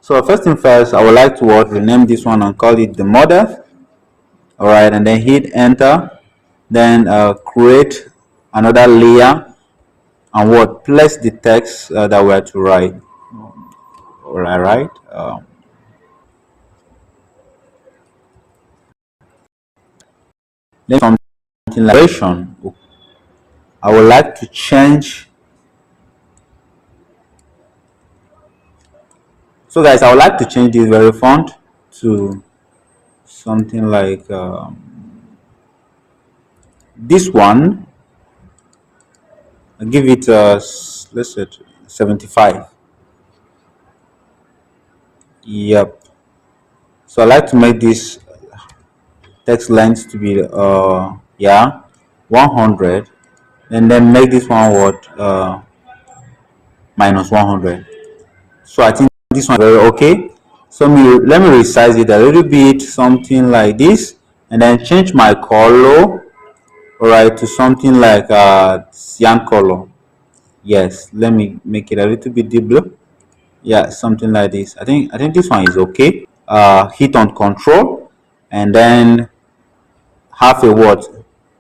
So first thing first, I would like to rename this one and call it the model. All right, and then hit enter. Then create another layer and place the text that we are to write. All right. Then something like I would like to change. So guys, I would like to change this very font to something like this one. I'll give it let's say 75. Yep. So I like to make this text length to be yeah 100, and then make this one minus 100. So I think this one is very okay. So let me resize it a little bit, something like this, and then change my color, all right, to something like cyan color. Yes, let me make it a little bit deep blue. Yeah, something like this. I think this one is okay. Hit on control and then have a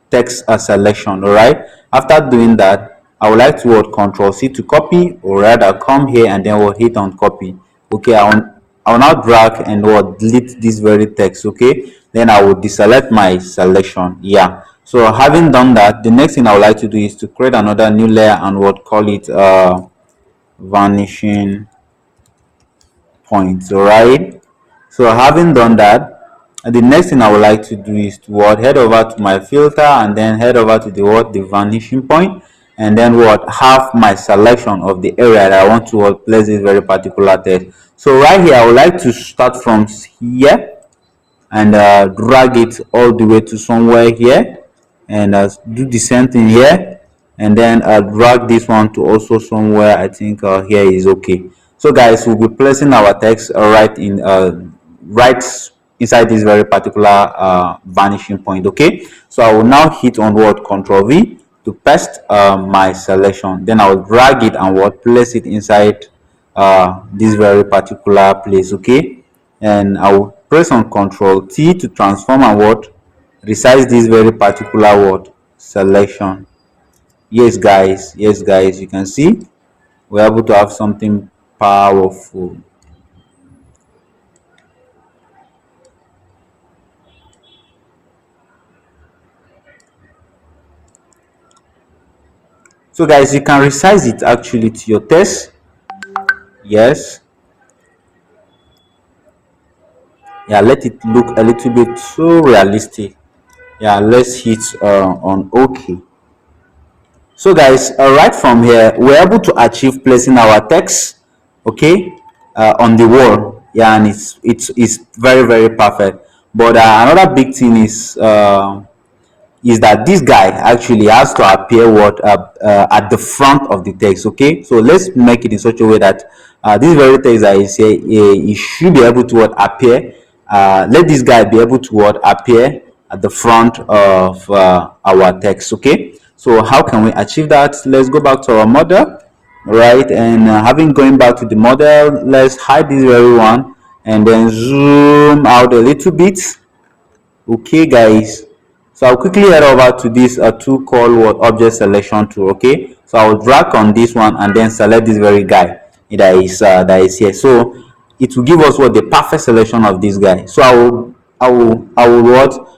text selection. All right, after doing that, I would like to control C to copy, or rather come here and then we'll hit on copy. Okay, I will now drag and delete this very text. Okay, then I will deselect my selection. Yeah, so having done that, the next thing I would like to do is to create another new layer and call it vanishing points. All right, so having done that, the next thing I would like to do is to head over to my filter and then head over to the vanishing point, and then have my selection of the area that I want to place this very particular text. So right here I would like to start from here and drag it all the way to somewhere here, and do the same thing here, and then drag this one to also somewhere. I think here is okay. So guys, we'll be placing our text right inside this very particular vanishing point. Okay, so I will now hit on Control V to paste my selection, then I will drag it and place it inside this very particular place. Okay, and I will press on Control T to transform and resize this very particular selection. Yes guys, you can see we're able to have something powerful. So guys, you can resize it actually to your taste. Yes, yeah, let it look a little bit so realistic. Yeah, let's hit on OK. So guys, right from here we're able to achieve placing our text, okay, on the wall. Yeah, and it's very very perfect. But another big thing is that this guy actually has to appear at the front of the text. Okay, so let's make it in such a way that this very text that is here, it should be able to appear. Let this guy be able to appear at the front of our text. Okay, so how can we achieve that? Let's go back to our model, right? And having going back to the model, let's hide this very one and then zoom out a little bit. Okay guys, so I'll quickly head over to this tool called object selection tool. Okay, so I'll drag on this one and then select this very guy that is here. So it will give us the perfect selection of this guy. So I will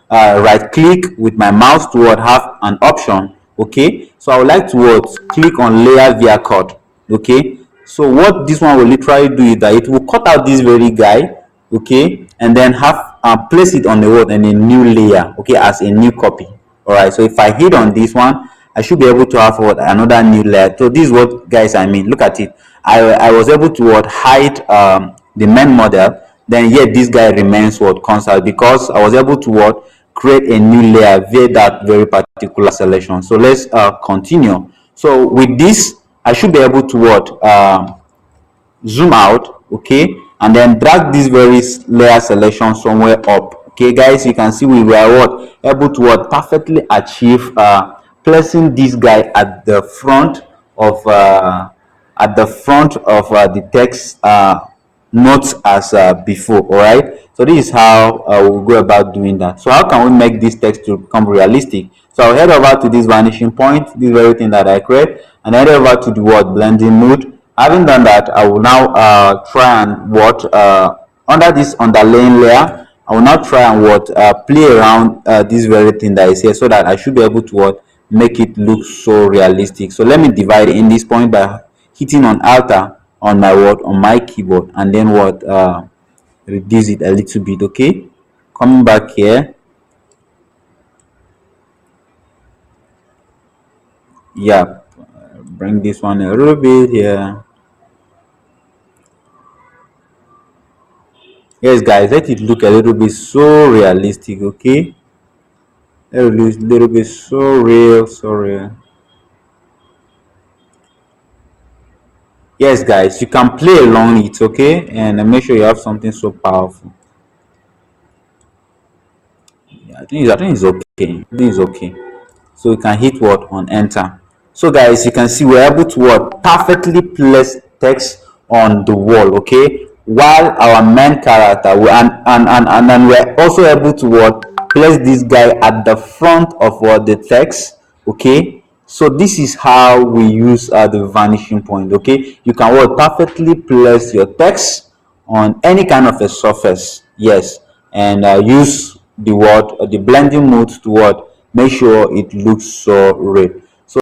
right click with my mouse to have an option. Okay, so I would like to click on layer via cut. Okay, so what this one will literally do is that it will cut out this very guy, okay, and then have place it on the word and a new layer, okay, as a new copy. All right, so if I hit on this one, I should be able to have another new layer. So this is what guys I mean. Look at it. I was able to hide the main model, then yet this guy remains constant because I was able to create a new layer via that very particular selection. So let's continue. So with this I should be able to zoom out, okay, and then drag this very layer selection somewhere up. Okay guys, you can see we were able to perfectly achieve placing this guy at the front of the text not as before. All right, so this is how we'll go about doing that. So how can we make this text to become realistic? So I'll head over to this vanishing point, this very thing that I create, and head over to the word blending mode. Having done that, I will now try and what under this underlaying layer, I will now try and what play around this very thing that is here, so that I should be able to what make it look so realistic. So let me divide in this point by hitting on alter on my what on my keyboard, and then what reduce it a little bit. Okay, coming back here, yeah, bring this one a little bit here. Yes guys, let it look a little bit so realistic. Okay, let it look a little bit so real, so real. Yes guys, you can play along it. Okay, and make sure you have something so powerful. Yeah, I think it's okay. I think it's okay. So you can hit what on enter. So guys, you can see we're able to what perfectly place text on the wall. Okay, while our main character and then we're also able to what place this guy at the front of what the text. Okay, so this is how we use the vanishing point. Okay, you can what perfectly place your text on any kind of a surface. Yes, and use the blending mode to what make sure it looks so real.